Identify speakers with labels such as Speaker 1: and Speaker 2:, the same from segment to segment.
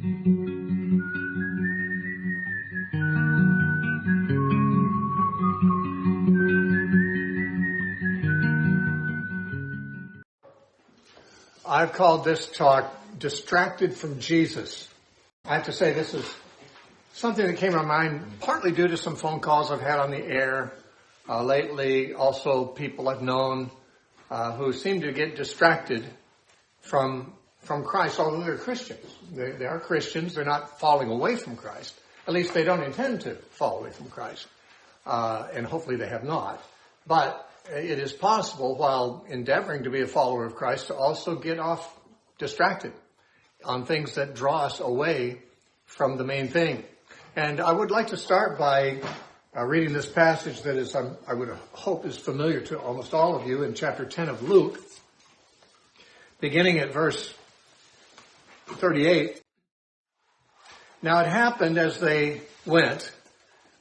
Speaker 1: I've called this talk Distracted from Jesus. I have to say this is something that came to my mind partly due to some phone calls I've had on the air lately. Also people I've known who seem to get distracted from Christ, although they're Christians. They are Christians. They're not falling away from Christ. At least they don't intend to fall away from Christ. And hopefully they have not. But it is possible, while endeavoring to be a follower of Christ, to also get off distracted on things that draw us away from the main thing. And I would like to start by reading this passage that is, I would hope, is familiar to almost all of you in chapter 10 of Luke, beginning at verse 38. Now it happened as they went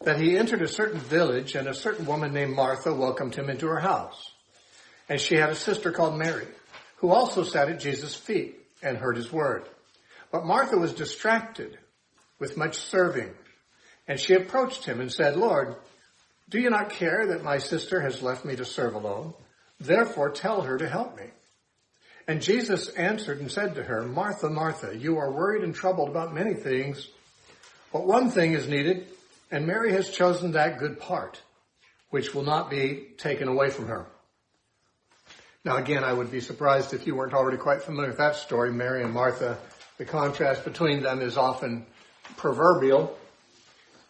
Speaker 1: that he entered a certain village, and a certain woman named Martha welcomed him into her house. And she had a sister called Mary, who also sat at Jesus' feet and heard his word. But Martha was distracted with much serving. And she approached him and said, Lord, do you not care that my sister has left me to serve alone? Therefore tell her to help me. And Jesus answered and said to her, Martha, Martha, you are worried and troubled about many things, but one thing is needed, and Mary has chosen that good part, which will not be taken away from her. Now again, I would be surprised if you weren't already quite familiar with that story, Mary and Martha. The contrast between them is often proverbial.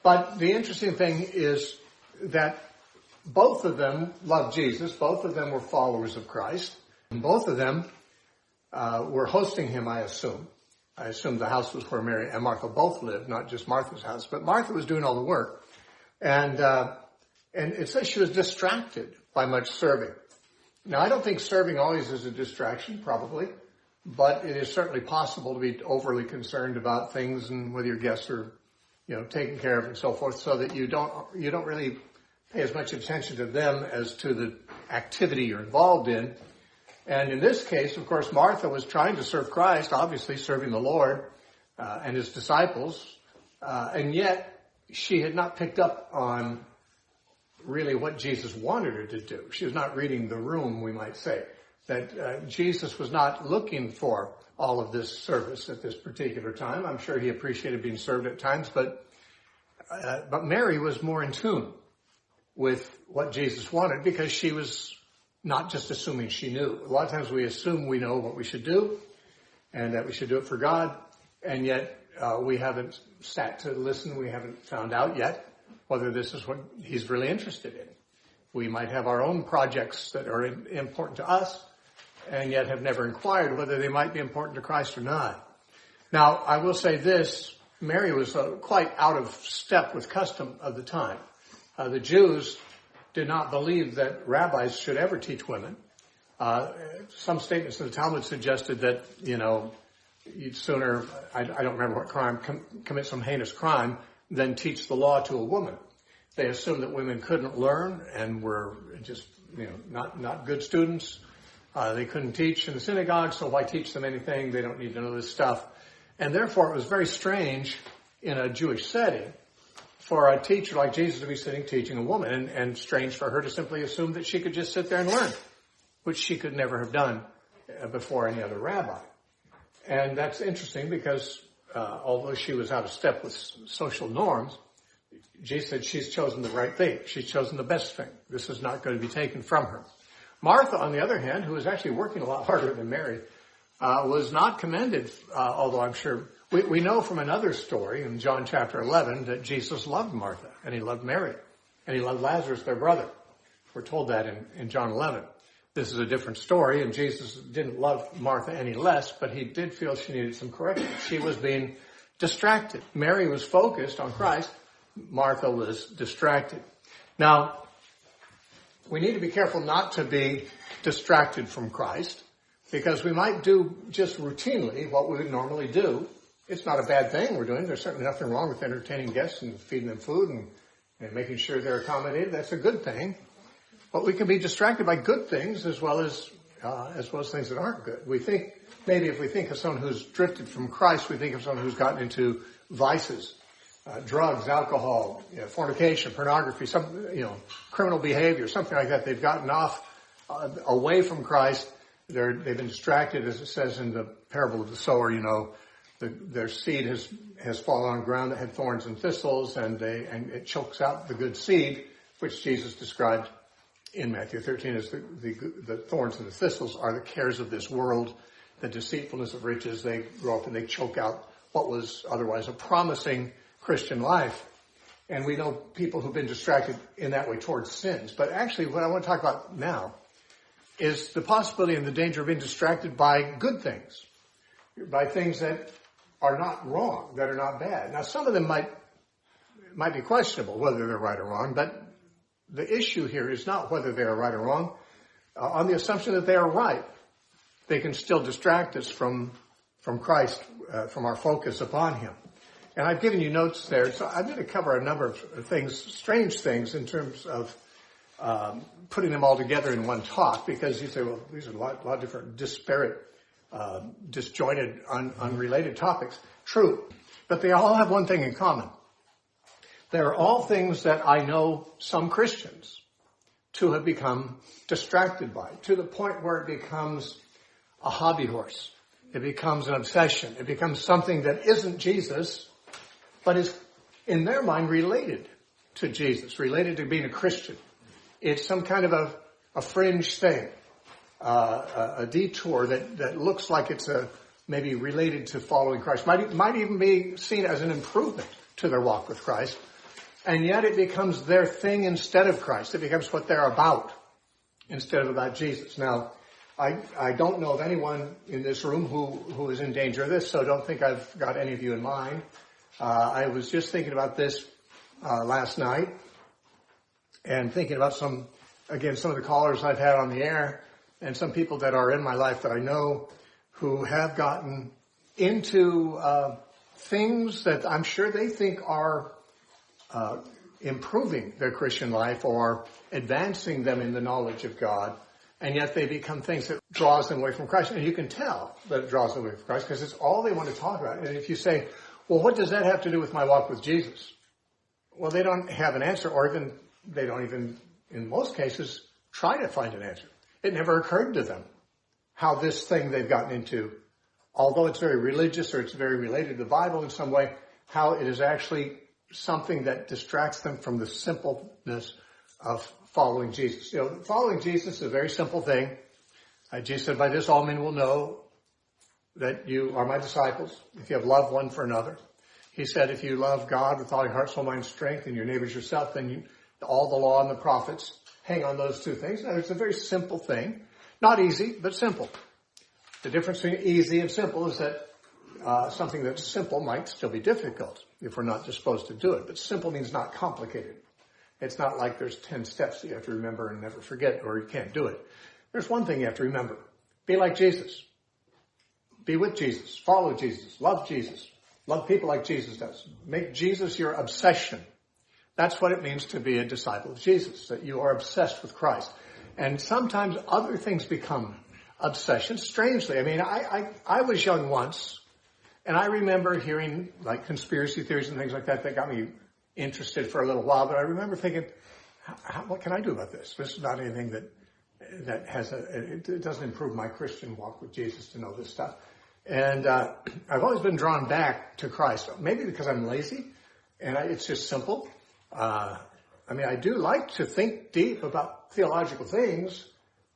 Speaker 1: But the interesting thing is that both of them loved Jesus. Both of them were followers of Christ. And both of them were hosting him, I assume. I assume the house was where Mary and Martha both lived, not just Martha's house. But Martha was doing all the work. And it says she was distracted by much serving. Now, I don't think serving always is a distraction, probably. But it is certainly possible to be overly concerned about things and whether your guests are, taken care of and so forth, so that you don't really pay as much attention to them as to the activity you're involved in. And in this case, of course, Martha was trying to serve Christ, obviously serving the Lord and his disciples, and yet she had not picked up on really what Jesus wanted her to do. She was not reading the room, we might say, that Jesus was not looking for all of this service at this particular time. I'm sure he appreciated being served at times, but Mary was more in tune with what Jesus wanted because she was not just assuming she knew. A lot of times we assume we know what we should do and that we should do it for God, and yet we haven't sat to listen. We haven't found out yet whether this is what he's really interested in. We might have our own projects that are important to us and yet have never inquired whether they might be important to Christ or not. Now, I will say this, Mary was quite out of step with custom of the time. The Jews did not believe that rabbis should ever teach women. Some statements in the Talmud suggested that, you'd sooner, I don't remember what crime, commit some heinous crime than teach the law to a woman. They assumed that women couldn't learn and were just, not good students. They couldn't teach in the synagogue, so why teach them anything? They don't need to know this stuff. And therefore, it was very strange in a Jewish setting for a teacher like Jesus to be sitting teaching a woman, and strange for her to simply assume that she could just sit there and learn, which she could never have done before any other rabbi. And that's interesting because although she was out of step with social norms, Jesus said she's chosen the right thing. She's chosen the best thing. This is not going to be taken from her. Martha, on the other hand, who was actually working a lot harder than Mary, was not commended, although I'm sure we know from another story in John chapter 11 that Jesus loved Martha, and he loved Mary, and he loved Lazarus, their brother. We're told that in John 11. This is a different story, and Jesus didn't love Martha any less, but he did feel she needed some correction. She was being distracted. Mary was focused on Christ. Martha was distracted. Now, we need to be careful not to be distracted from Christ, because we might do just routinely what we would normally do. It's not a bad thing we're doing. There's certainly nothing wrong with entertaining guests and feeding them food and making sure they're accommodated. That's a good thing. But we can be distracted by good things as well as as well as things that aren't good. We think, maybe if we think of someone who's drifted from Christ, we think of someone who's gotten into vices, drugs, alcohol, fornication, pornography, criminal behavior, something like that. They've gotten off, away from Christ. They've been distracted, as it says in the parable of the sower, their seed has fallen on ground that had thorns and thistles, and it chokes out the good seed, which Jesus described in Matthew 13 as the thorns and the thistles are the cares of this world, the deceitfulness of riches. They grow up and they choke out what was otherwise a promising Christian life. And we know people who've been distracted in that way towards sins. But actually what I want to talk about now is the possibility and the danger of being distracted by good things, by things that are not wrong, that are not bad. Now, some of them might be questionable, whether they're right or wrong, but the issue here is not whether they are right or wrong. On the assumption that they are right, they can still distract us from Christ, from our focus upon Him. And I've given you notes there, so I'm going to cover a number of things, strange things, in terms of putting them all together in one talk, because you say, well, these are a lot of different disparate, disjointed, unrelated topics. True. But they all have one thing in common. They're all things that I know some Christians to have become distracted by, to the point where it becomes a hobby horse. It becomes an obsession. It becomes something that isn't Jesus, but is, in their mind, related to Jesus, related to being a Christian. It's some kind of a fringe thing, a detour that looks like it's maybe related to following Christ. Might even be seen as an improvement to their walk with Christ. And yet it becomes their thing instead of Christ. It becomes what they're about instead of about Jesus. Now, I don't know of anyone in this room who is in danger of this, so don't think I've got any of you in mind. I was just thinking about this last night and thinking about some of the callers I've had on the air and some people that are in my life that I know who have gotten into things that I'm sure they think are improving their Christian life or advancing them in the knowledge of God, and yet they become things that draws them away from Christ. And you can tell that it draws them away from Christ because it's all they want to talk about. And if you say, well, what does that have to do with my walk with Jesus? Well, they don't have an answer, or they don't even, in most cases, try to find an answer. It never occurred to them how this thing they've gotten into, although it's very religious or it's very related to the Bible in some way, how it is actually something that distracts them from the simpleness of following Jesus. Following Jesus is a very simple thing. Jesus said, by this all men will know that you are my disciples, if you have love one for another. He said, if you love God with all your heart, soul, mind, strength, and your neighbors yourself, then all the law and the prophets hang on those two things. Now, it's a very simple thing. Not easy, but simple. The difference between easy and simple is that something that's simple might still be difficult if we're not disposed to do it. But simple means not complicated. It's not like there's 10 steps that you have to remember and never forget, or you can't do it. There's one thing you have to remember. Be like Jesus. Be with Jesus. Follow Jesus. Love Jesus. Love people like Jesus does. Make Jesus your obsession. That's what it means to be a disciple of Jesus, that you are obsessed with Christ. And sometimes other things become obsessions, strangely. I mean, I was young once, and I remember hearing like conspiracy theories and things like that got me interested for a little while. But I remember thinking, what can I do about this? This is not anything that has it doesn't improve my Christian walk with Jesus to know this stuff. And I've always been drawn back to Christ, maybe because I'm lazy, and it's just simple. I do like to think deep about theological things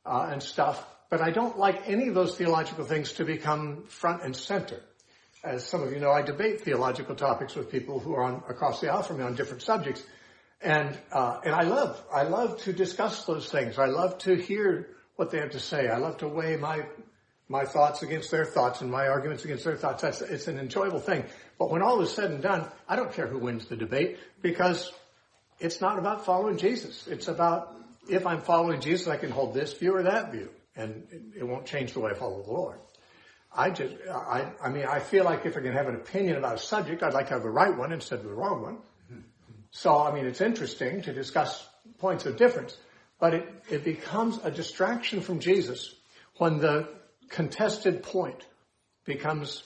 Speaker 1: and stuff, but I don't like any of those theological things to become front and center. As some of you know, I debate theological topics with people who are across the aisle from me on different subjects, and I love to discuss those things. I love to hear what they have to say. I love to weigh my thoughts against their thoughts and my arguments against their thoughts. It's an enjoyable thing. But when all is said and done, I don't care who wins the debate, because it's not about following Jesus. It's about, if I'm following Jesus, I can hold this view or that view, and it won't change the way I follow the Lord. I feel like if I can have an opinion about a subject, I'd like to have the right one instead of the wrong one. So, it's interesting to discuss points of difference, but it becomes a distraction from Jesus when the contested point becomes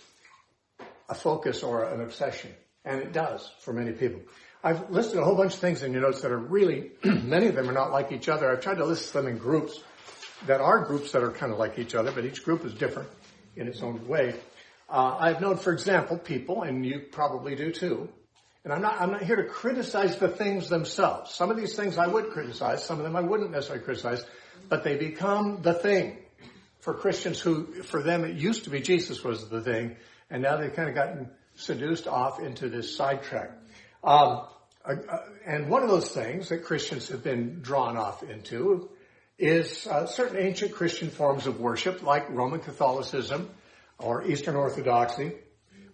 Speaker 1: a focus or an obsession, and it does for many people. I've listed a whole bunch of things in your notes that are really, many of them are not like each other. I've tried to list them in groups that are kind of like each other, but each group is different in its own way. I've known, for example, people, and you probably do too, and I'm not here to criticize the things themselves. Some of these things I would criticize, some of them I wouldn't necessarily criticize, but they become the thing for Christians who, for them, it used to be Jesus was the thing, and now they've kind of gotten seduced off into this sidetrack. And one of those things that Christians have been drawn off into is certain ancient Christian forms of worship, like Roman Catholicism or Eastern Orthodoxy,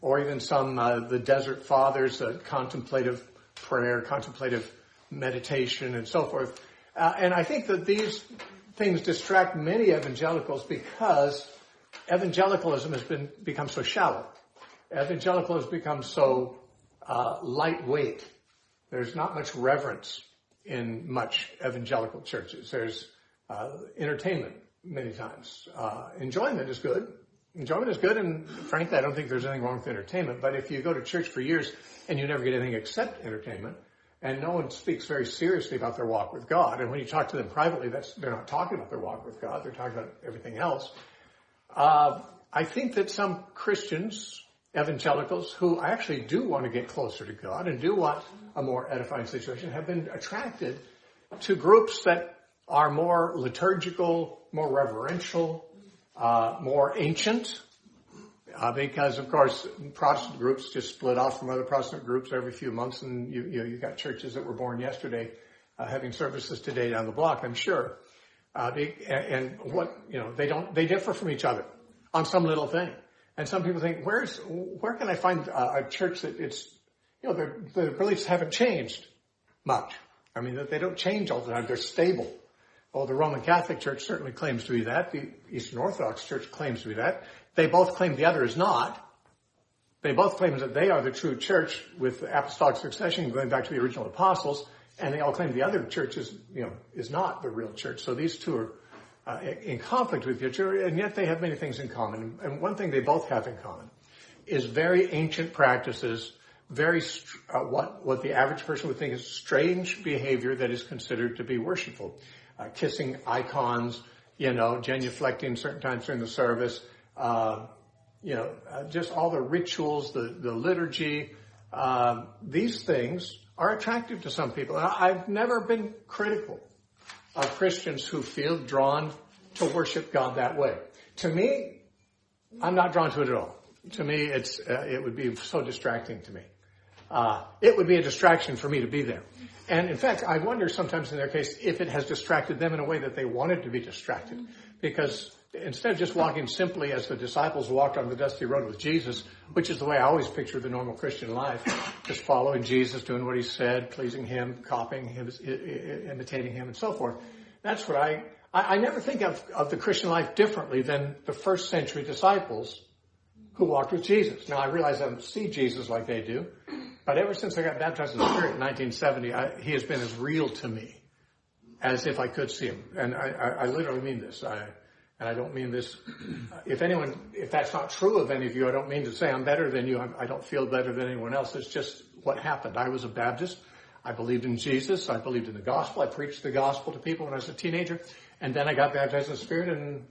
Speaker 1: or even some, the Desert Fathers, contemplative prayer, contemplative meditation, and so forth. And I think that these things distract many evangelicals because evangelicalism has become so shallow. Evangelical has become so lightweight. There's not much reverence in much evangelical churches. There's entertainment many times. Enjoyment is good. Enjoyment is good, and frankly, I don't think there's anything wrong with entertainment. But if you go to church for years and you never get anything except entertainment, and no one speaks very seriously about their walk with God, and when you talk to them privately, they're not talking about their walk with God. They're talking about everything else. I think that some Christians, evangelicals, who actually do want to get closer to God and do want a more edifying situation, have been attracted to groups that are more liturgical, more reverential, more ancient, because of course Protestant groups just split off from other Protestant groups every few months, and you got churches that were born yesterday having services today down the block, I'm sure. And what they differ from each other on some little thing. And some people think, where can I find a church that it's, their beliefs haven't changed much. I mean, that they don't change all the time. They're stable. Well, the Roman Catholic Church certainly claims to be that. The Eastern Orthodox Church claims to be that. They both claim the other is not. They both claim that they are the true church with apostolic succession going back to the original apostles, and they all claim the other church is not the real church. So these two are in conflict with each other, and yet they have many things in common. And one thing they both have in common is very ancient practices, very what the average person would think is strange behavior that is considered to be worshipful. Kissing icons, genuflecting certain times during the service, just all the rituals, the liturgy. These things are attractive to some people. And I've never been critical of Christians who feel drawn to worship God that way. To me, I'm not drawn to it at all. To me, it would be so distracting to me. It would be a distraction for me to be there. And in fact, I wonder sometimes in their case if it has distracted them in a way that they wanted to be distracted. Because instead of just walking simply as the disciples walked on the dusty road with Jesus, which is the way I always picture the normal Christian life, just following Jesus, doing what he said, pleasing him, copying him, imitating him, and so forth. That's what I never think of the Christian life differently than the first century disciples who walked with Jesus. Now, I realize I don't see Jesus like they do, but ever since I got baptized in the Spirit in 1970, he has been as real to me as if I could see him. And I literally mean this. And I don't mean this, if that's not true of any of you, I don't mean to say I'm better than you. I don't feel better than anyone else. It's just what happened. I was a Baptist. I believed in Jesus. I believed in the gospel. I preached the gospel to people when I was a teenager. And then I got baptized in the Spirit, and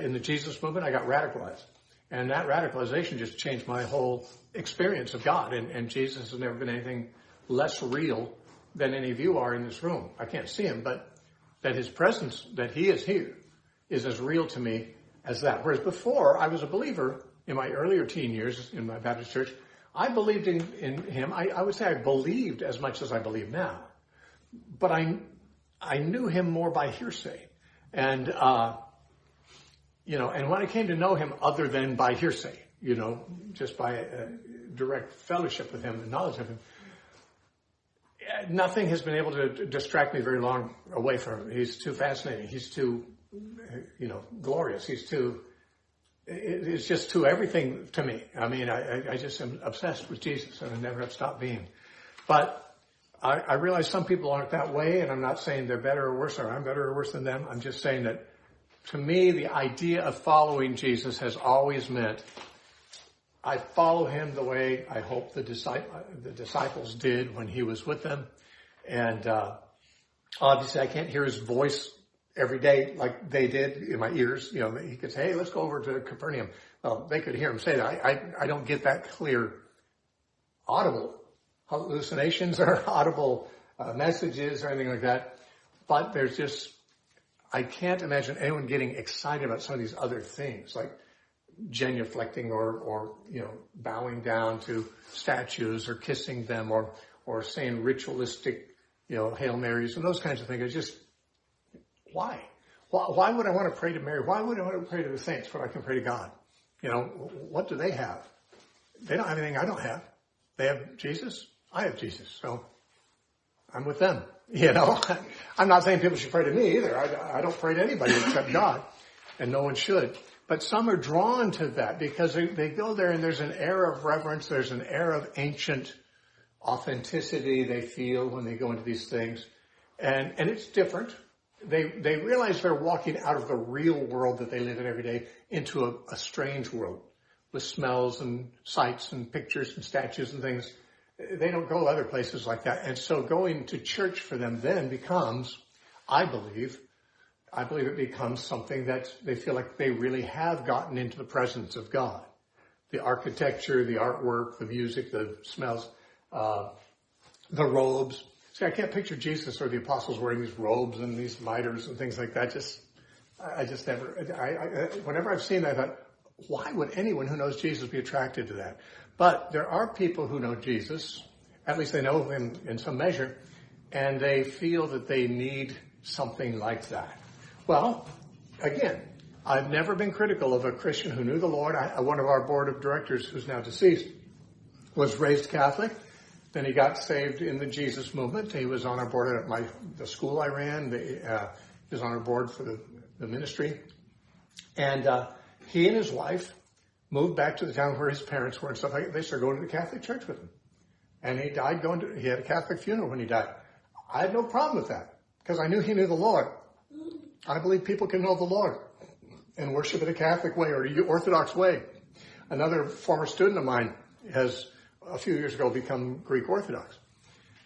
Speaker 1: in the Jesus movement, I got radicalized. And that radicalization just changed my whole experience of God. And Jesus has never been anything less real than any of you are in this room. I can't see him, but that his presence, that he is here, is as real to me as that. Whereas before, I was a believer in my earlier teen years in my Baptist church. I believed in him. I would say I believed as much as I believe now. But I knew him more by hearsay. And, and when I came to know him other than by hearsay, just by direct fellowship with him and knowledge of him, nothing has been able to distract me very long away from him. He's too fascinating. He's too, glorious. It's just too everything to me. I mean, I just am obsessed with Jesus, and I never have stopped being. But I realize some people aren't that way, and I'm not saying they're better or worse, or I'm better or worse than them. I'm just saying that to me, the idea of following Jesus has always meant I follow him the way I hope the disciples did when he was with them. And obviously I can't hear his voice every day like they did in my ears. You know, he could say, hey, let's go over to Capernaum. Well, they could hear him say that. I don't get that clear audible hallucinations or audible messages or anything like that. But there's just, I can't imagine anyone getting excited about some of these other things like genuflecting or you know, bowing down to statues or kissing them or saying ritualistic, you know, Hail Marys and those kinds of things. It's just, why? Why would I want to pray to Mary? Why would I want to pray to the saints when I can pray to God? You know, what do they have? They don't have anything I don't have. They have Jesus. I have Jesus. So I'm with them. You know, I'm not saying people should pray to me either. I don't pray to anybody except God, and no one should. But some are drawn to that because they go there and there's an air of reverence. There's an air of ancient authenticity they feel when they go into these things. And it's different. They realize they're walking out of the real world that they live in every day into a strange world with smells and sights and pictures and statues and things. They don't go other places like that. And so going to church for them then becomes, I believe it becomes something that they feel like they really have gotten into the presence of God. The architecture, the artwork, the music, the smells, the robes. See, I can't picture Jesus or the apostles wearing these robes and these mitres and things like that. Whenever I've seen that, I thought, why would anyone who knows Jesus be attracted to that? But there are people who know Jesus, at least they know him in some measure, and they feel that they need something like that. Well, again, I've never been critical of a Christian who knew the Lord. One of our board of directors, who's now deceased, was raised Catholic. Then he got saved in the Jesus movement. He was on our board at the school I ran. He was on our board for the ministry. And he and his wife moved back to the town where his parents were and stuff like that. They started going to the Catholic church with him. And he died he had a Catholic funeral when he died. I had no problem with that because I knew he knew the Lord. I believe people can know the Lord and worship in a Catholic way or an Orthodox way. Another former student of mine has a few years ago become Greek Orthodox.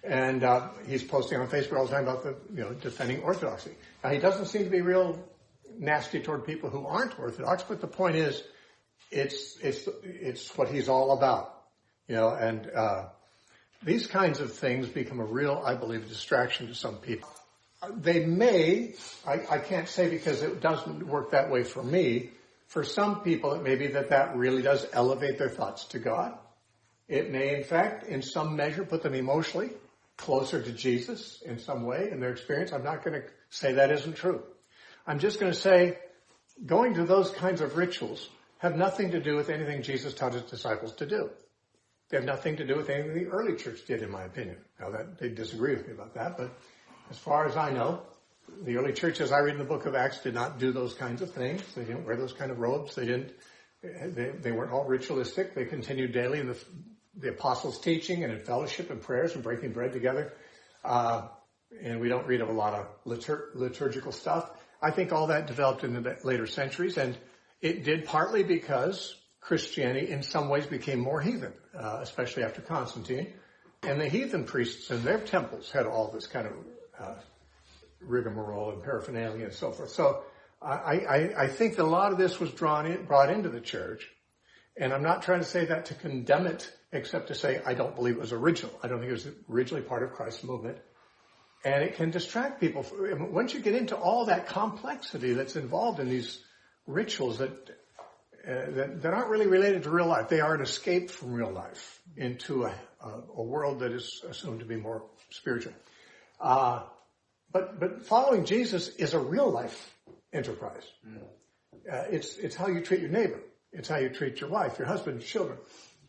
Speaker 1: And he's posting on Facebook all the time about defending Orthodoxy. Now he doesn't seem to be real nasty toward people who aren't Orthodox, but the point is, it's what he's all about, you know, and these kinds of things become a real, I believe, distraction to some people. They may, I can't say because it doesn't work that way for me. For some people, it may be that really does elevate their thoughts to God. It may, in fact, in some measure, put them emotionally closer to Jesus in some way in their experience. I'm not going to say that isn't true. I'm just going to say going to those kinds of rituals have nothing to do with anything Jesus taught his disciples to do. They have nothing to do with anything the early church did, in my opinion. Now, they disagree with me about that, but as far as I know, the early church, as I read in the book of Acts, did not do those kinds of things. They didn't wear those kind of robes. They weren't all ritualistic. They continued daily in the apostles' teaching and in fellowship and prayers and breaking bread together. And we don't read of a lot of liturgical stuff. I think all that developed in the later centuries, and it did partly because Christianity in some ways became more heathen, especially after Constantine. And the heathen priests in their temples had all this kind of rigmarole and paraphernalia and so forth. So I think that a lot of this was brought into the church. And I'm not trying to say that to condemn it, except to say I don't believe it was original. I don't think it was originally part of Christ's movement. And it can distract people. Once you get into all that complexity that's involved in these rituals that aren't really related to real life, they are an escape from real life into a world that is assumed to be more spiritual. But following Jesus is a real life enterprise. It's how you treat your neighbor. It's how you treat your wife, your husband, your children,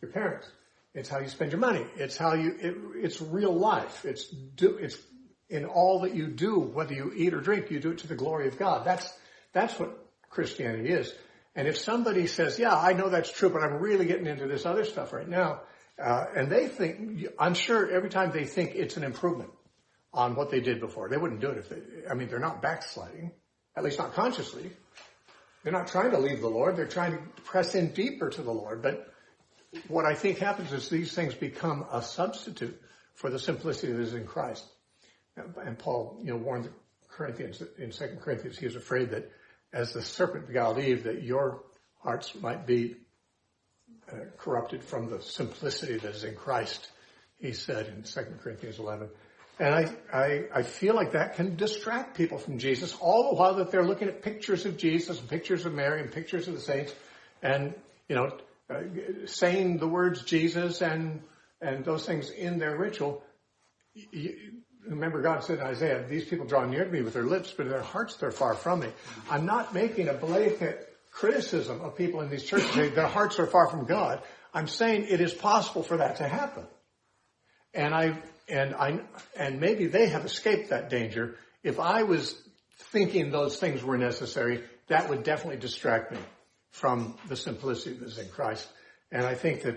Speaker 1: your parents. It's how you spend your money. It's real life. It's in all that you do, whether you eat or drink, you do it to the glory of God. That's what Christianity is. And if somebody says, yeah, I know that's true, but I'm really getting into this other stuff right now, and they think, I'm sure every time they think it's an improvement on what they did before, they wouldn't do it they're not backsliding. at least not consciously. They're not trying to leave the Lord. They're trying to press in deeper to the Lord. But what I think happens is these things become a substitute for the simplicity that is in Christ. And Paul, warned the Corinthians in 2 Corinthians, he was afraid that as the serpent beguiled Eve, that your hearts might be corrupted from the simplicity that is in Christ, he said in 2 Corinthians 11. And I feel like that can distract people from Jesus, all the while that they're looking at pictures of Jesus and pictures of Mary and pictures of the saints and, saying the words Jesus and those things in their ritual. Remember, God said in Isaiah, these people draw near to me with their lips, but in their hearts they're far from me. I'm not making a blanket criticism of people in these churches saying their hearts are far from God. I'm saying it is possible for that to happen. And maybe they have escaped that danger. If I was thinking those things were necessary, that would definitely distract me from the simplicity that is in Christ. And I think that,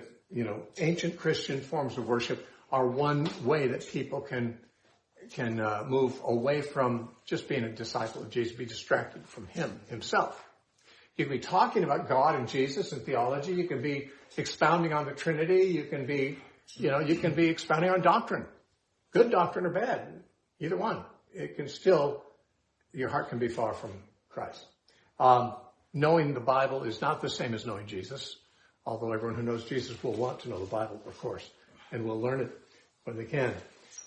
Speaker 1: ancient Christian forms of worship are one way that people can move away from just being a disciple of Jesus, be distracted from himself. You can be talking about God and Jesus and theology. You can be expounding on the Trinity. You can be expounding on doctrine. Good doctrine or bad. Either one. Your heart can be far from Christ. Knowing the Bible is not the same as knowing Jesus, although everyone who knows Jesus will want to know the Bible, of course, and will learn it when they can.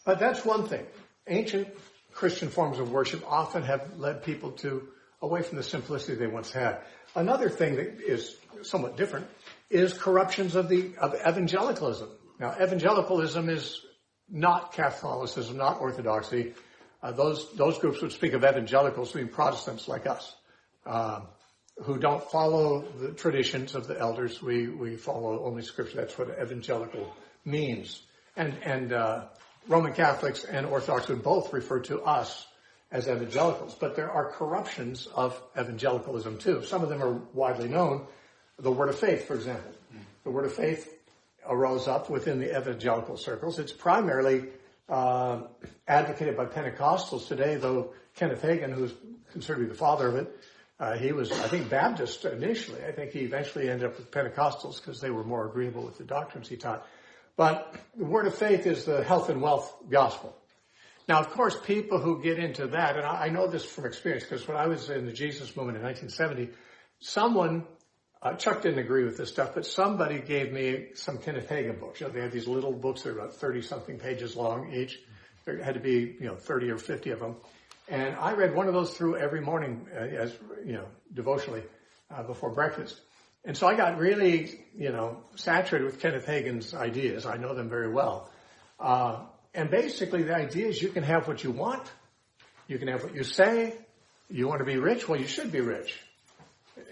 Speaker 1: But that's one thing. Ancient Christian forms of worship often have led people away from the simplicity they once had. Another thing that is somewhat different is corruptions of evangelicalism. Now, evangelicalism is not Catholicism, not Orthodoxy. Those groups would speak of evangelicals being Protestants like us, who don't follow the traditions of the elders. We follow only Scripture. That's what evangelical means. And Roman Catholics and Orthodox would both refer to us as evangelicals. But there are corruptions of evangelicalism too. Some of them are widely known. The Word of Faith, for example. The Word of Faith arose up within the evangelical circles. It's primarily advocated by Pentecostals today, though Kenneth Hagin, who's considered to be the father of it, he was, I think, Baptist initially. I think he eventually ended up with Pentecostals because they were more agreeable with the doctrines he taught. But the Word of Faith is the health and wealth gospel. Now, of course, people who get into that, and I know this from experience, because when I was in the Jesus movement in 1970, Chuck didn't agree with this stuff, but somebody gave me some Kenneth Hagin books. They had these little books that are about 30-something pages long each. There had to be, 30 or 50 of them. And I read one of those through every morning devotionally before breakfast. And so I got really, saturated with Kenneth Hagin's ideas. I know them very well. And basically the idea is you can have what you want. You can have what you say. You want to be rich? Well, you should be rich.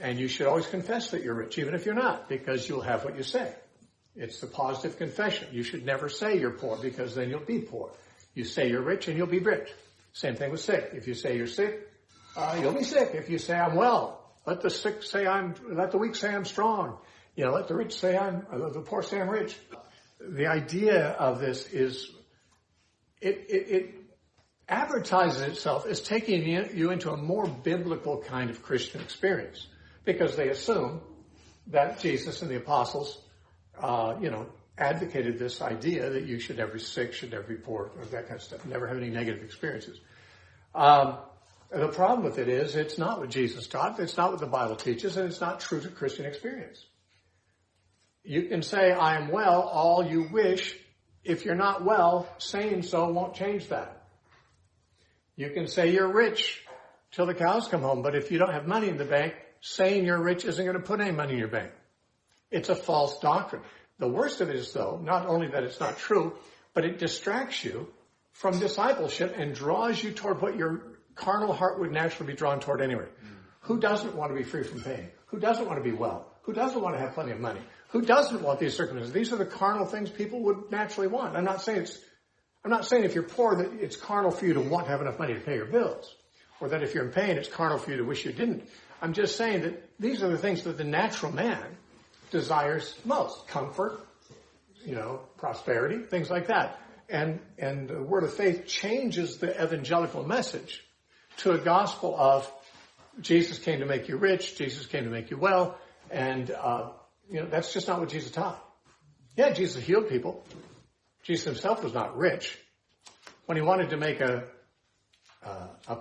Speaker 1: And you should always confess that you're rich, even if you're not, because you'll have what you say. It's the positive confession. You should never say you're poor, because then you'll be poor. You say you're rich and you'll be rich. Same thing with sick. If you say you're sick, you'll be sick. If you say I'm well, let the weak say I'm strong. Let the rich say the poor say I'm rich. The idea of this is, it advertises itself as taking you into a more biblical kind of Christian experience, because they assume that Jesus and the apostles, advocated this idea that you should never be sick, should never be poor, or that kind of stuff, never have any negative experiences. The problem with it is it's not what Jesus taught, it's not what the Bible teaches, and it's not true to Christian experience. You can say, I am well, all you wish. If you're not well, saying so won't change that. You can say you're rich till the cows come home, but if you don't have money in the bank, saying you're rich isn't going to put any money in your bank. It's a false doctrine. The worst of it is, though, not only that it's not true, but it distracts you from discipleship and draws you toward what your carnal heart would naturally be drawn toward anyway. Who doesn't want to be free from pain? Who doesn't want to be well? Who doesn't want to have plenty of money? Who doesn't want these circumstances? These are the carnal things people would naturally want. I'm not saying if you're poor that it's carnal for you to want to have enough money to pay your bills, or that if you're in pain, it's carnal for you to wish you didn't. I'm just saying that these are the things that the natural man desires most. Comfort, prosperity, things like that. And the Word of Faith changes the evangelical message to a gospel of Jesus came to make you rich. Jesus came to make you well. And, that's just not what Jesus taught. Yeah, Jesus healed people. Jesus himself was not rich. When he wanted to make a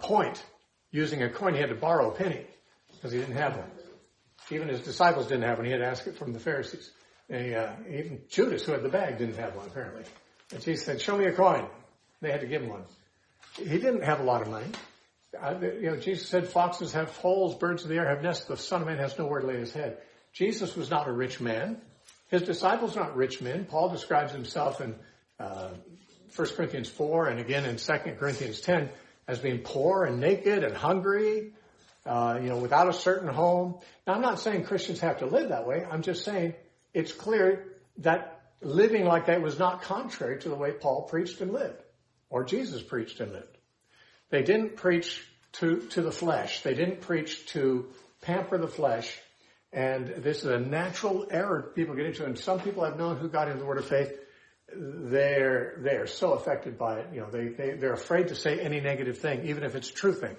Speaker 1: point using a coin, he had to borrow a penny because he didn't have one. Even his disciples didn't have one. He had to ask it from the Pharisees. And even Judas, who had the bag, didn't have one, apparently. And Jesus said, show me a coin. They had to give him one. He didn't have a lot of money. Jesus said, foxes have holes, birds of the air have nests, the Son of Man has nowhere to lay his head. Jesus was not a rich man. His disciples are not rich men. Paul describes himself in 1 Corinthians 4 and again in 2 Corinthians 10 as being poor and naked and hungry, without a certain home. Now, I'm not saying Christians have to live that way. I'm just saying it's clear that living like that was not contrary to the way Paul preached and lived, or Jesus preached and lived. They didn't preach to the flesh. They didn't preach to pamper the flesh. And this is a natural error people get into. And some people I've known who got into the word of faith, they're so affected by it. They're afraid to say any negative thing, even if it's a true thing.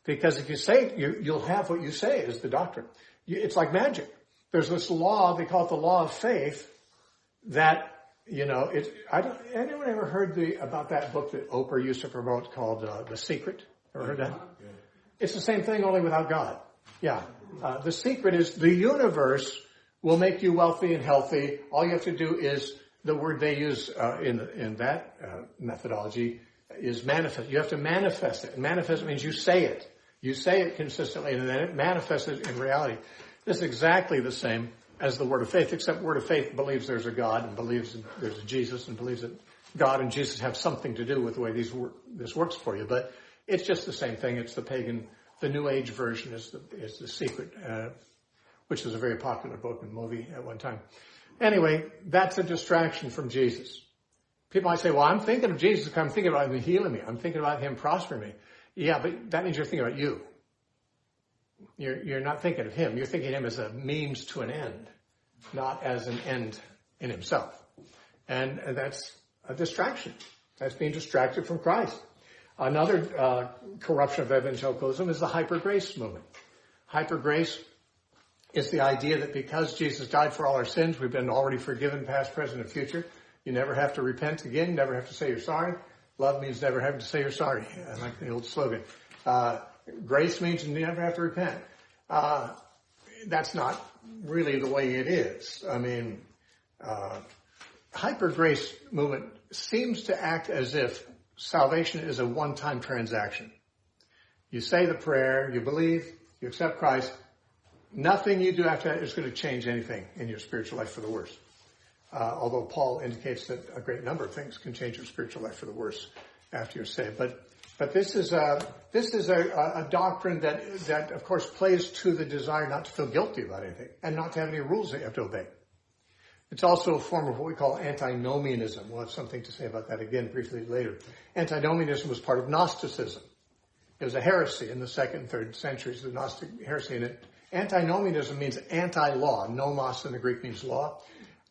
Speaker 1: Because if you say it, you'll have what you say is the doctrine. It's like magic. There's this law, they call it the law of faith, that anyone ever heard about that book that Oprah used to promote called The Secret? Ever heard that? Yeah. It's the same thing, only without God. Yeah. The secret is the universe will make you wealthy and healthy. All you have to do is, the word they use in that methodology is manifest. You have to manifest it. And manifest means you say it. You say it consistently, and then it manifests it in reality. This is exactly the same as the word of faith, except word of faith believes there's a God and believes there's a Jesus and believes that God and Jesus have something to do with the way this works for you. But it's just the same thing. It's the New Age version is the Secret, which is a very popular book and movie at one time. Anyway, that's a distraction from Jesus. People might say, well, I'm thinking of Jesus. I'm thinking about him healing me. I'm thinking about him prospering me. Yeah, but that means you're thinking about you. You're not thinking of him. You're thinking of him as a means to an end, not as an end in himself. And that's a distraction. That's being distracted from Christ. Another corruption of evangelicalism is the hyper-grace movement. Hyper-grace is the idea that because Jesus died for all our sins, we've been already forgiven, past, present, and future. You never have to repent again, never have to say you're sorry. Love means never having to say you're sorry. I like the old slogan. Grace means you never have to repent. That's not really the way it is. I mean, hyper-grace movement seems to act as if salvation is a one-time transaction. You say the prayer, you believe, you accept Christ. Nothing you do after that is going to change anything in your spiritual life for the worse. Although Paul indicates that a great number of things can change your spiritual life for the worse after you're saved. But this is a doctrine that of course plays to the desire not to feel guilty about anything and not to have any rules that you have to obey. It's also a form of what we call antinomianism. We'll have something to say about that again briefly later. Antinomianism was part of Gnosticism. It was a heresy in the 2nd and 3rd centuries, the Gnostic heresy. And antinomianism means anti-law. Nomos in the Greek means law.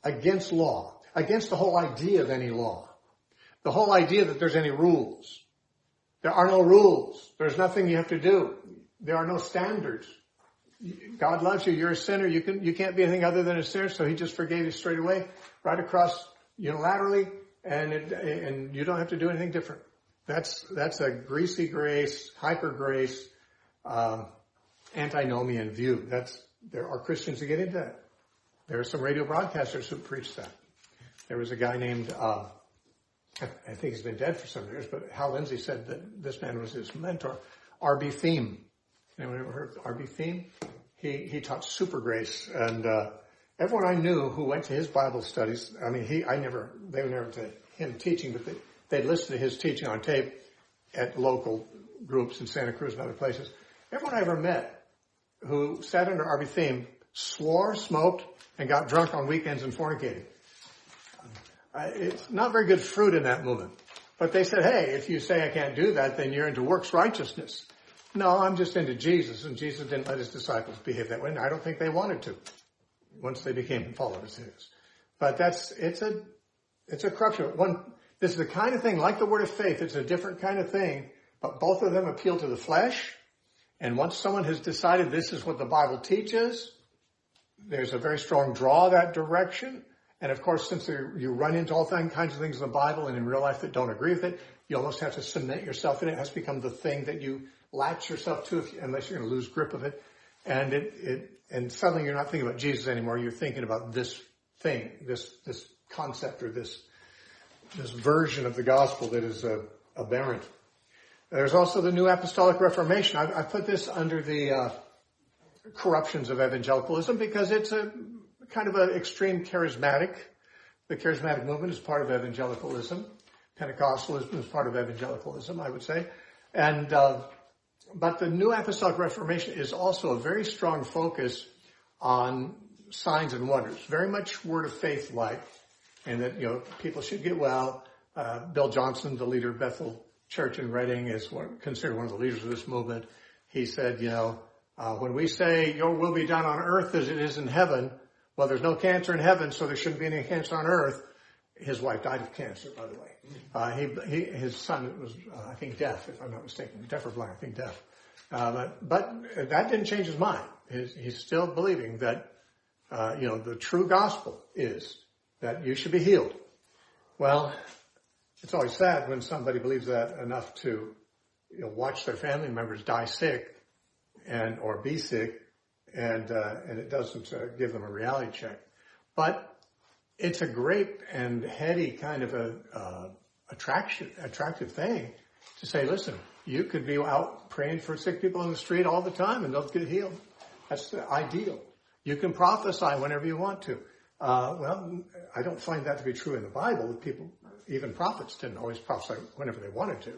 Speaker 1: Against law. Against the whole idea of any law. The whole idea that there's any rules. There are no rules. There's nothing you have to do. There are no standards. God loves you. You're a sinner. You can't be anything other than a sinner, so he just forgave you straight away, right across unilaterally, and you don't have to do anything different. That's a greasy grace, hyper grace, antinomian view. There are Christians who get into that. There are some radio broadcasters who preach that. There was a guy named, I think he's been dead for some years, but Hal Lindsey said that this man was his mentor, R.B. Thiem. Anyone ever heard of R.B. Thiem? He taught super grace, and everyone I knew who went to his Bible studies, I mean, they were never to him teaching, but they'd listen to his teaching on tape at local groups in Santa Cruz and other places. Everyone I ever met who sat under R.B. Thiem swore, smoked, and got drunk on weekends and fornicated. It's not very good fruit in that movement. But they said, hey, if you say I can't do that, then you're into works righteousness. No, I'm just into Jesus, and Jesus didn't let his disciples behave that way, and I don't think they wanted to once they became followers of his. But it's a corruption. This is the kind of thing, like the word of faith, it's a different kind of thing, but both of them appeal to the flesh, And once someone has decided this is what the Bible teaches, there's a very strong draw that direction. And of course, since you run into all kinds of things in the Bible and in real life that don't agree with it, you almost have to cement yourself in it. It has to become the thing that you latch yourself to, unless you're going to lose grip of it. And suddenly you're not thinking about Jesus anymore. You're thinking about this thing, this concept, or this version of the gospel that is aberrant. There's also the New Apostolic Reformation. I put this under the corruptions of evangelicalism because it's a kind of an extreme charismatic. The charismatic movement is part of evangelicalism. Pentecostalism is part of evangelicalism, I would say. But the New Apostolic Reformation is also a very strong focus on signs and wonders, very much word of faith like, and that, people should get well. Bill Johnson, the leader of Bethel Church in Reading, is considered one of the leaders of this movement. He said, when we say your will be done on earth as it is in heaven, well, there's no cancer in heaven, so there shouldn't be any cancer on earth. His wife died of cancer, by the way. His son was, I think, deaf, if I'm not mistaken. Deaf or blind, I think deaf. But that didn't change his mind. He's still believing that, the true gospel is that you should be healed. Well, it's always sad when somebody believes that enough to, watch their family members die sick or be sick, and it doesn't give them a reality check. But it's a great and heady kind of attractive thing to say, listen, you could be out praying for sick people in the street all the time and they'll get healed. That's the ideal. You can prophesy whenever you want to. Well, I don't find that to be true in the Bible. People, even prophets, didn't always prophesy whenever they wanted to.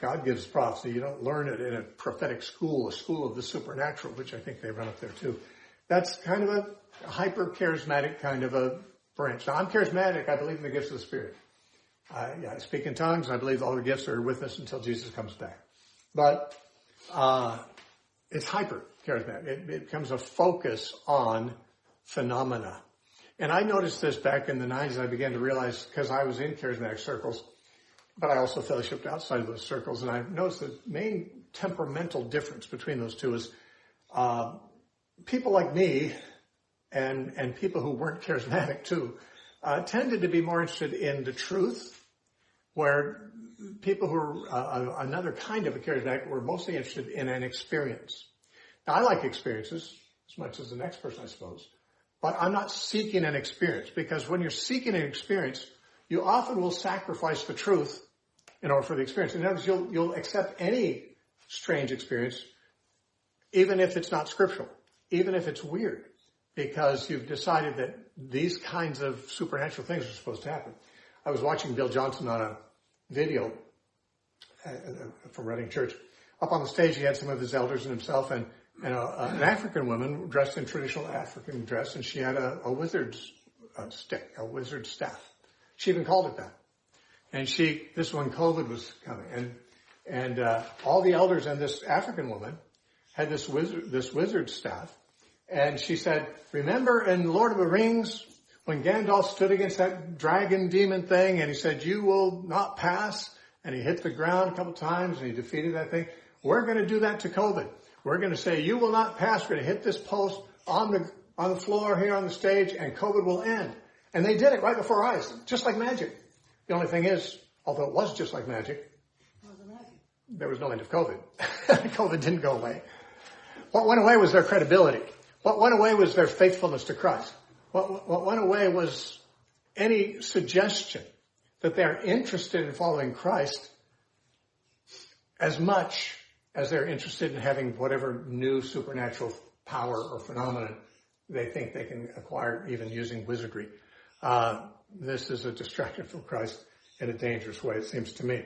Speaker 1: God gives prophecy. You don't learn it in a prophetic school, a school of the supernatural, which I think they run up there too. That's kind of a hyper-charismatic kind of a branch. Now, I'm charismatic. I believe in the gifts of the Spirit. I speak in tongues. I believe all the gifts are with us until Jesus comes back. But it's hyper-charismatic. It becomes a focus on phenomena. And I noticed this back in the 90s. I began to realize, because I was in charismatic circles, but I also fellowshipped outside of those circles, and I noticed the main temperamental difference between those two is people like me and people who weren't charismatic too tended to be more interested in the truth, where people who were another kind of a charismatic were mostly interested in an experience. Now, I like experiences as much as the next person, I suppose, but I'm not seeking an experience, because when you're seeking an experience, you often will sacrifice the truth in order for the experience. In other words, you'll accept any strange experience, even if it's not scriptural, even if it's weird, because you've decided that these kinds of supernatural things are supposed to happen. I was watching Bill Johnson on a video from Reading Church. Up on the stage, he had some of his elders and himself, and an African woman dressed in traditional African dress, and she had a wizard's stick, a wizard's staff. She even called it that. And this is when COVID was coming, and all the elders and this African woman had this wizard staff, and she said, remember in Lord of the Rings when Gandalf stood against that dragon demon thing, and he said, you will not pass, and he hit the ground a couple times and he defeated that thing? We're going to do that to COVID. We're going to say, you will not pass. We're going to hit this post on the floor here on the stage, and COVID will end. And they did it right before our eyes, just like magic. The only thing is, although it was just like magic, there was no end of COVID. COVID didn't go away. What went away was their credibility. What went away was their faithfulness to Christ. What went away was any suggestion that they're interested in following Christ as much as they're interested in having whatever new supernatural power or phenomenon they think they can acquire, even using wizardry. This is a distraction from Christ in a dangerous way, it seems to me.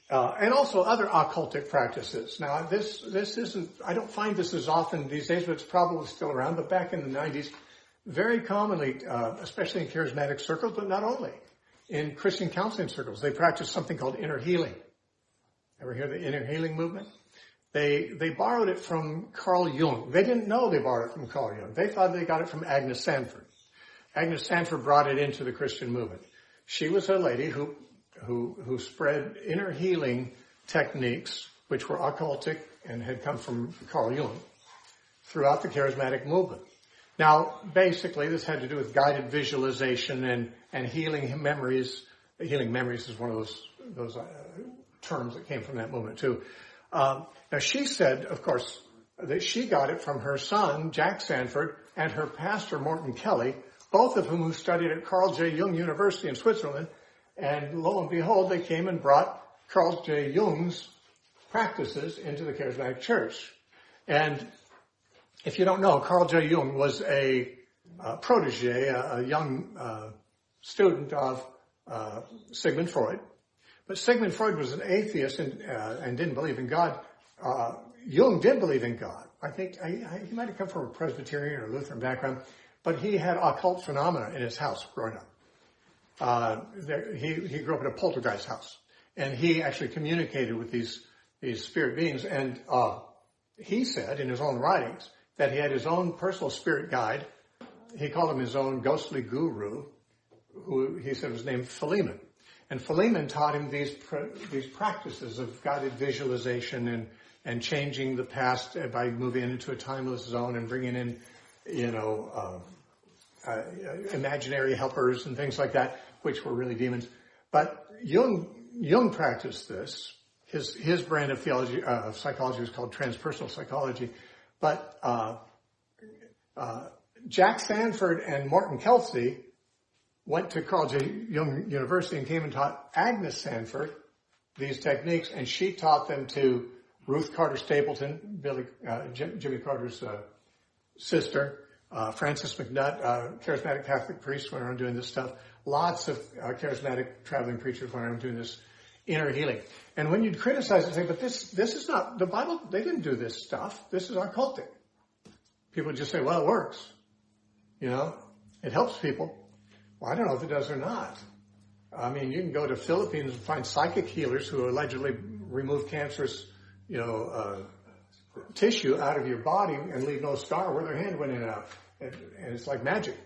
Speaker 1: And also other occultic practices. Now, this isn't, I don't find this as often these days, but it's probably still around. But back in the 90s, very commonly, especially in charismatic circles, but not only, in Christian counseling circles, they practiced something called inner healing. Ever hear the inner healing movement? They borrowed it from Carl Jung. They didn't know they borrowed it from Carl Jung. They thought they got it from Agnes Sanford. Agnes Sanford brought it into the Christian movement. She was a lady who spread inner healing techniques which were occultic and had come from Carl Jung, throughout the charismatic movement. Now, basically, this had to do with guided visualization and healing memories. Healing memories is one of those terms that came from that movement, too. Now, she said, of course, that she got it from her son, Jack Sanford, and her pastor, Morton Kelly, both of whom studied at Carl J. Jung University in Switzerland. And lo and behold, they came and brought Carl J. Jung's practices into the charismatic church. And if you don't know, Carl J. Jung was a protege, a young student of Sigmund Freud. But Sigmund Freud was an atheist and didn't believe in God. Jung did believe in God. I think he might have come from a Presbyterian or Lutheran background, but he had occult phenomena in his house growing up. He grew up in a poltergeist house, and he actually communicated with these spirit beings. And he said in his own writings that he had his own personal spirit guide. He called him his own ghostly guru, who he said was named Philemon. And Philemon taught him these practices of guided visualization and changing the past by moving into a timeless zone and bringing in, imaginary helpers and things like that, which were really demons. But Jung practiced this. His brand of theology, psychology was called transpersonal psychology. But Jack Sanford and Morton Kelsey went to Carl J. Jung University and came and taught Agnes Sanford these techniques, and she taught them to Ruth Carter Stapleton, Jimmy Carter's sister, Francis McNutt, charismatic Catholic priest, went around doing this stuff. Lots of charismatic traveling preachers went around doing this inner healing. And when you'd criticize it, say, but this is not the Bible. They didn't do this stuff. This is occultic. People would just say, well, it works. It helps people. Well, I don't know if it does or not. I mean, you can go to Philippines and find psychic healers who allegedly remove cancerous, tissue out of your body and leave no scar where their hand went in and out. And it's like magic.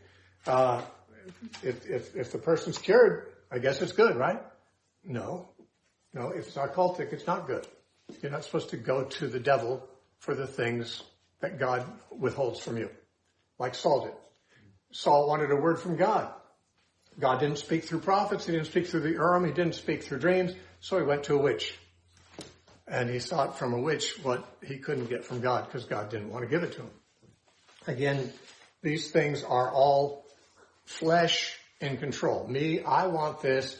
Speaker 1: If the person's cured, I guess it's good, right? No, if it's occultic, it's not good. You're not supposed to go to the devil for the things that God withholds from you, like Saul did. Saul wanted a word from God. God didn't speak through prophets. He didn't speak through the Urim. He didn't speak through dreams. So he went to a witch. And he sought from a witch what he couldn't get from God because God didn't want to give it to him. Again, these things are all flesh in control. Me, I want this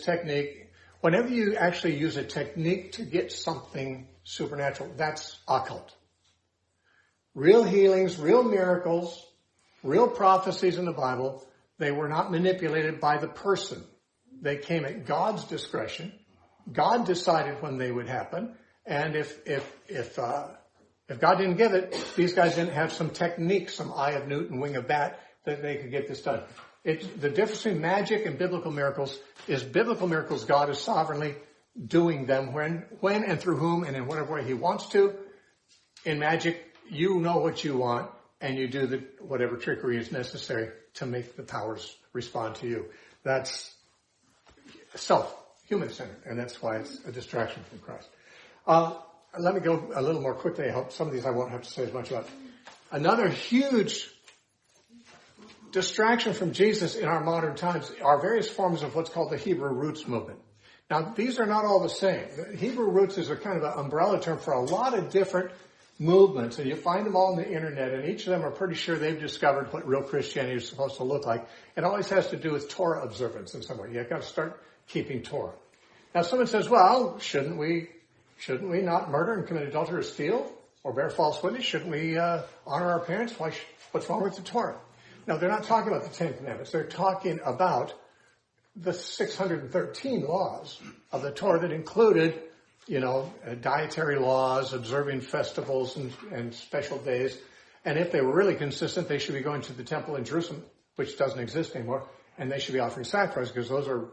Speaker 1: technique. Whenever you actually use a technique to get something supernatural, that's occult. Real healings, real miracles, real prophecies in the Bible, they were not manipulated by the person. They came at God's discretion. God decided when they would happen. And if God didn't give it, these guys didn't have some technique, some eye of newt and wing of bat, that they could get this done. The difference between magic and biblical miracles is biblical miracles, God is sovereignly doing them when and through whom and in whatever way he wants to. In magic, you know what you want and you do whatever trickery is necessary to make the powers respond to you. That's human-centered, and that's why it's a distraction from Christ. Let me go a little more quickly. I hope some of these I won't have to say as much about. Another huge distraction from Jesus in our modern times are various forms of what's called the Hebrew roots movement. Now, these are not all the same. The Hebrew roots is a kind of an umbrella term for a lot of different movements, and you find them all on the internet, and each of them are pretty sure they've discovered what real Christianity is supposed to look like. It always has to do with Torah observance in some way. You've got to start keeping Torah. Now, someone says, well, shouldn't we not murder and commit adultery or steal or bear false witness? Shouldn't we honor our parents? What's wrong with the Torah? No, they're not talking about the Ten Commandments. They're talking about the 613 laws of the Torah that included, dietary laws, observing festivals and special days. And if they were really consistent, they should be going to the temple in Jerusalem, which doesn't exist anymore, and they should be offering sacrifice because those are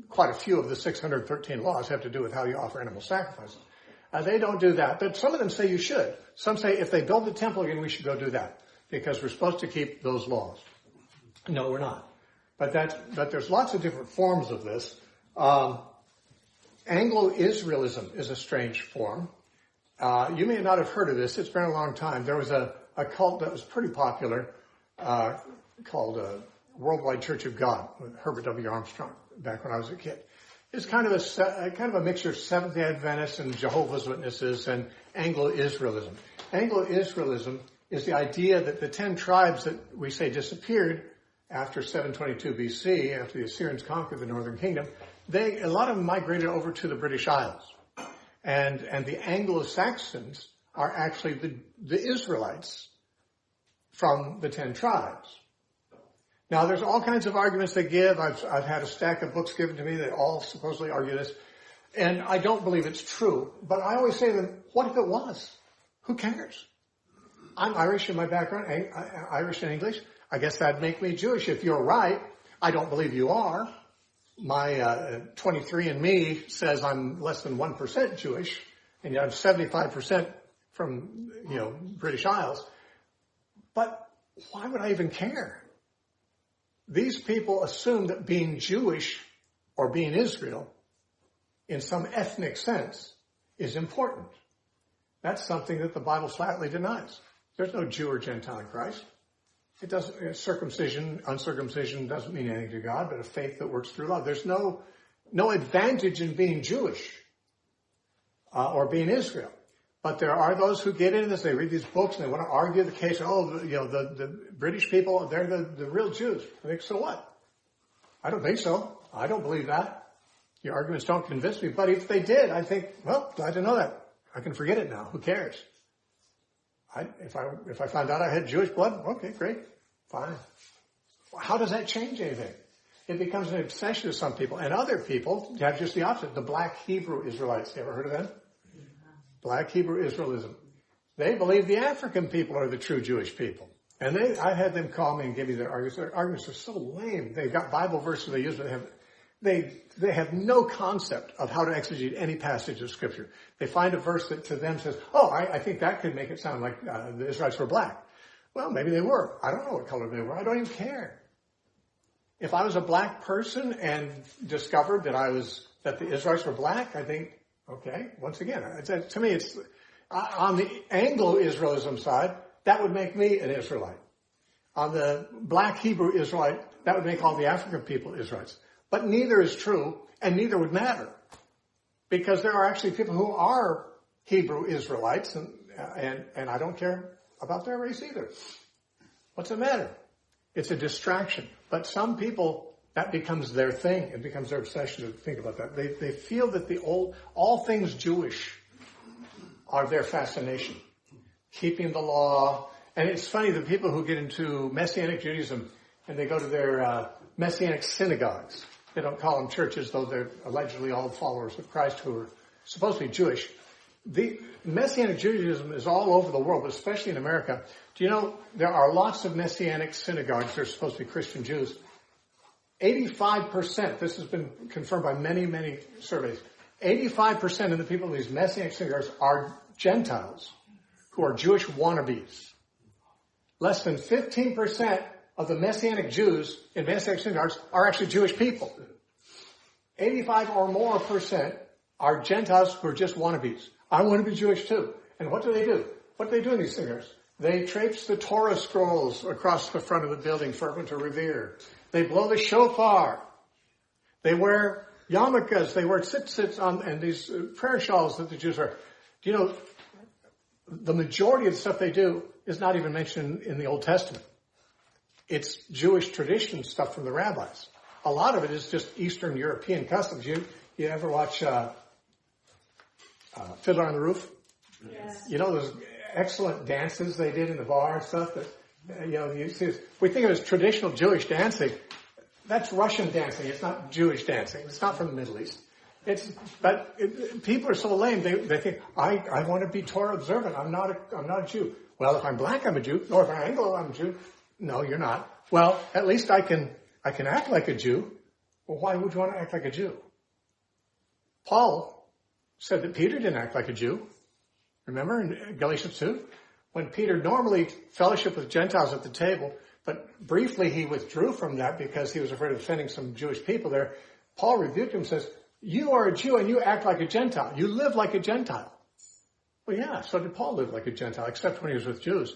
Speaker 1: quite a few of the 613 laws have to do with how you offer animal sacrifices. They don't do that, but some of them say you should. Some say if they build the temple again, we should go do that because we're supposed to keep those laws. No, we're not. But there's lots of different forms of this. Anglo-Israelism is a strange form. You may not have heard of this. It's been a long time. There was a cult that was pretty popular called Worldwide Church of God with Herbert W. Armstrong back when I was a kid. It's kind of a mixture of Seventh-day Adventists and Jehovah's Witnesses and Anglo-Israelism. Anglo-Israelism is the idea that the 10 tribes that we say disappeared after 722 BC, after the Assyrians conquered the northern kingdom, a lot of them migrated over to the British Isles. And the Anglo-Saxons are actually the Israelites from the 10 tribes. Now, there's all kinds of arguments they give. I've had a stack of books given to me that all supposedly argue this. And I don't believe it's true. But I always say to them, what if it was? Who cares? I'm Irish in my background, Irish and English. I guess that'd make me Jewish. If you're right, I don't believe you are. My 23andMe says I'm less than 1% Jewish, and yet I'm 75% from, British Isles. But why would I even care? These people assume that being Jewish or being Israel in some ethnic sense is important. That's something that the Bible flatly denies. There's no Jew or Gentile in Christ. It doesn't, circumcision, uncircumcision doesn't mean anything to God, but a faith that works through love. There's no advantage in being Jewish, or being Israel. But there are those who get into this, they read these books and they want to argue the case, the British people, they're the real Jews. I think, so what? I don't think so. I don't believe that. Your arguments don't convince me. But if they did, I think, well, glad to know that. I can forget it now. Who cares? If I found out I had Jewish blood, okay, great, fine. How does that change anything? It becomes an obsession to some people. And other people have just the opposite. The Black Hebrew Israelites. You ever heard of them? Black Hebrew Israelism. They believe the African people are the true Jewish people. And I had them call me and give me their arguments. Their arguments are so lame. They've got Bible verses they use, but they have no concept of how to exegete any passage of Scripture. They find a verse that to them says, I think that could make it sound like the Israelites were black. Well, maybe they were. I don't know what color they were. I don't even care. If I was a black person and discovered that the Israelites were black, I think, okay, once again, to me it's, on the Anglo-Israelism side, that would make me an Israelite. On the Black Hebrew Israelite, that would make all the African people Israelites. But neither is true, and neither would matter. Because there are actually people who are Hebrew Israelites, and I don't care about their race either. What's the matter? It's a distraction. But some people, that becomes their thing. It becomes their obsession to think about that. They feel that all things Jewish are their fascination. Keeping the law. And it's funny, the people who get into Messianic Judaism, and they go to their Messianic synagogues. They don't call them churches, though they're allegedly all followers of Christ who are supposed to be Jewish. The Messianic Judaism is all over the world, but especially in America. Do you know there are lots of Messianic synagogues that are supposed to be Christian Jews? 85%, this has been confirmed by many, many surveys, 85% of the people in these Messianic synagogues are Gentiles who are Jewish wannabes. Less than 15% of the Messianic Jews in Messianic synagogues are actually Jewish people. 85 or more % are Gentiles who are just wannabes. I want to be Jewish too. And what do they do? What do they do in these synagogues? They traipse the Torah scrolls across the front of the building for everyone to revere. They blow the shofar. They wear yarmulkes. They wear tzitzits and these prayer shawls that the Jews wear. Do you know, the majority of the stuff they do is not even mentioned in the Old Testament. It's Jewish tradition stuff from the rabbis. A lot of it is just Eastern European customs. You ever watch Fiddler on the Roof?
Speaker 2: Yes.
Speaker 1: You know those excellent dances they did in the bar and stuff that, you see, we think of it as traditional Jewish dancing. That's Russian dancing. It's not Jewish dancing. It's not from the Middle East. People are so lame. They think, I want to be Torah observant. I'm not a Jew. Well, if I'm black, I'm a Jew. Or if I'm Anglo, I'm a Jew. No, you're not. Well, at least I can act like a Jew. Well, why would you want to act like a Jew? Paul said that Peter didn't act like a Jew. Remember in Galatians 2? When Peter normally fellowshiped with Gentiles at the table, but briefly he withdrew from that because he was afraid of offending some Jewish people there. Paul rebuked him and says, you are a Jew and you act like a Gentile. You live like a Gentile. Well, yeah, so did Paul live like a Gentile, except when he was with Jews.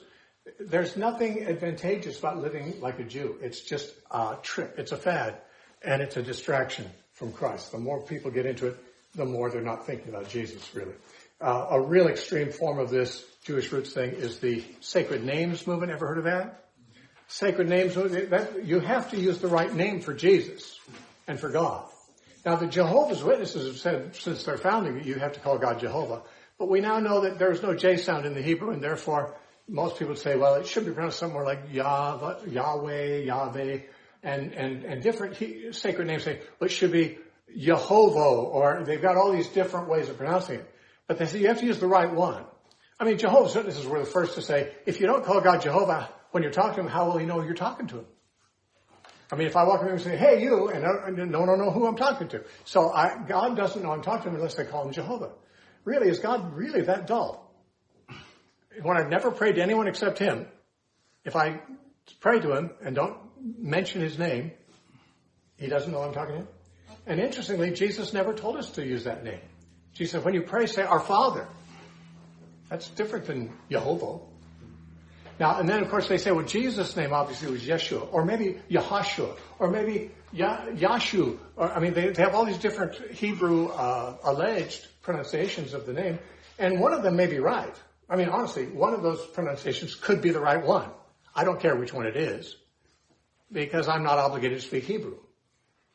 Speaker 1: There's nothing advantageous about living like a Jew. It's just a trick. It's a fad, and it's a distraction from Christ. The more people get into it, the more they're not thinking about Jesus, really. A real extreme form of this Jewish roots thing is the sacred names movement. Ever heard of that? Sacred names movement, you have to use the right name for Jesus and for God. Now, the Jehovah's Witnesses have said since their founding that you have to call God Jehovah. But we now know that there's no J sound in the Hebrew, and therefore most people say, well, it should be pronounced somewhere like Yahweh, Yahweh, and different sacred names say, well, it should be Jehovah, or they've got all these different ways of pronouncing it. But they say you have to use the right one. I mean, Jehovah's Witnesses were the first to say, if you don't call God Jehovah when you're talking to him, how will he know you're talking to him? I mean, if I walk up to him and say, hey, you, and I don't know who I'm talking to. So God doesn't know I'm talking to him unless I call him Jehovah. Really, is God really that dull? When I've never prayed to anyone except him, if I pray to him and don't mention his name, he doesn't know I'm talking to him. And interestingly, Jesus never told us to use that name. Jesus said, when you pray, say, our Father. That's different than Jehovah. Now, and then, of course, they say, well, Jesus' name obviously was Yeshua, or maybe Yahashua, or maybe Yashu. Or, I mean, they have all these different Hebrew alleged pronunciations of the name, and one of them may be right. I mean, honestly, one of those pronunciations could be the right one. I don't care which one it is, because I'm not obligated to speak Hebrew.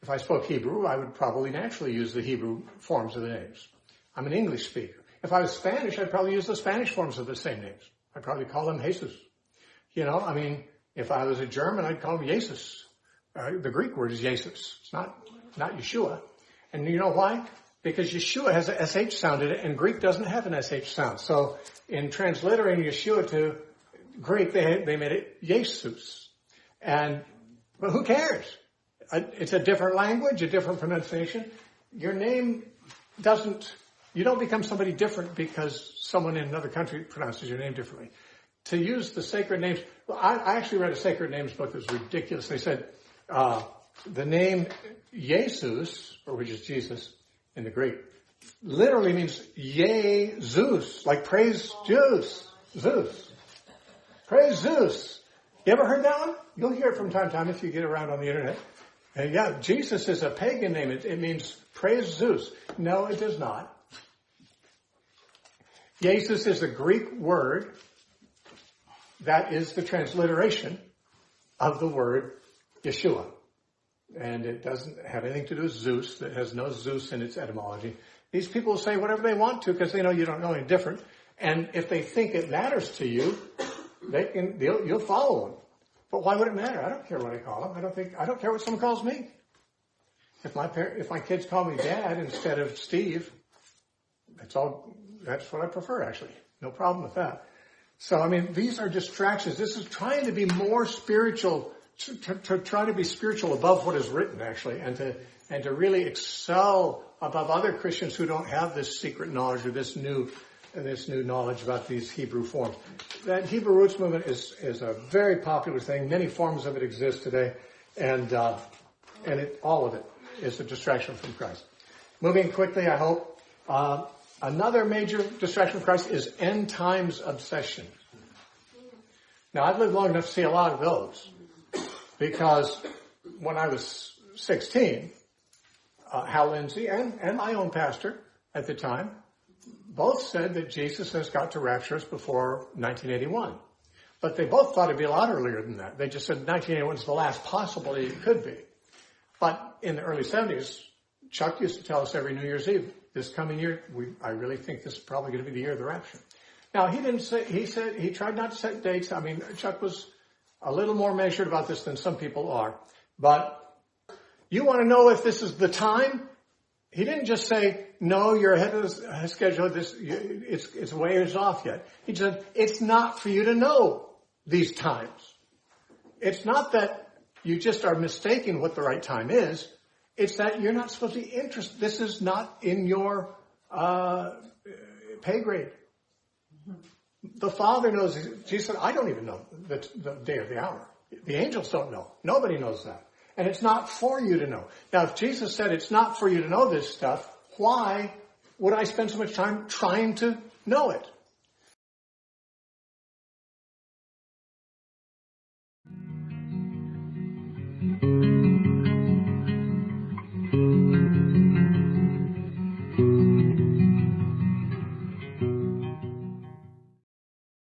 Speaker 1: If I spoke Hebrew, I would probably naturally use the Hebrew forms of the names. I'm an English speaker. If I was Spanish, I'd probably use the Spanish forms of the same names. I'd probably call them Jesus. You know, I mean, if I was a German, I'd call him Jesus. The Greek word is Jesus. It's not Yeshua. And you know why? Because Yeshua has a SH sound in it, and Greek doesn't have an SH sound. So in transliterating Yeshua to Greek, they made it Jesus. But who cares? It's a different language, a different pronunciation. Your name you don't become somebody different because someone in another country pronounces your name differently. To use the sacred names, well, I actually read a sacred names book that was ridiculous. They said the name Jesus, or which is Jesus in the Greek, literally means Zeus, like praise Zeus. Praise Zeus. You ever heard that one? You'll hear it from time to time if you get around on the internet. And yeah, Jesus is a pagan name. It means praise Zeus. No, it does not. Jesus is a Greek word that is the transliteration of the word Yeshua. And it doesn't have anything to do with Zeus. It has no Zeus in its etymology. These people say whatever they want to because they know you don't know any different. And if they think it matters to you, you'll follow them. But why would it matter? I don't care what I call them. I don't care what someone calls me. If my kids call me Dad instead of Steve, that's what I prefer, actually. No problem with that. So, I mean, these are distractions. This is trying to be more spiritual, to try to be spiritual above what is written, actually, and to really excel above other Christians who don't have this secret knowledge or this new knowledge about these Hebrew forms. That Hebrew roots movement is a very popular thing. Many forms of it exist today, and all of it is a distraction from Christ. Moving quickly, I hope. Another major distraction from Christ is end times obsession. Now, I've lived long enough to see a lot of those, because when I was 16, Hal Lindsey and my own pastor at the time both said that Jesus has got to rapture us before 1981. But they both thought it'd be a lot earlier than that. They just said 1981 is the last possibility it could be. But in the early 70s, Chuck used to tell us every New Year's Eve, this coming year, I really think this is probably going to be the year of the rapture. Now, he tried not to set dates. I mean, Chuck was a little more measured about this than some people are. But you want to know if this is the time? He didn't just say, no, you're ahead of schedule. It's ways off yet. He said, it's not for you to know these times. It's not that you just are mistaking what the right time is. It's that you're not supposed to be interested. This is not in your pay grade. The Father knows. Jesus said, I don't even know the day or the hour. The angels don't know. Nobody knows that. and it's not for you to know. Now, if Jesus said it's not for you to know this stuff, why would I spend so much time trying to know it?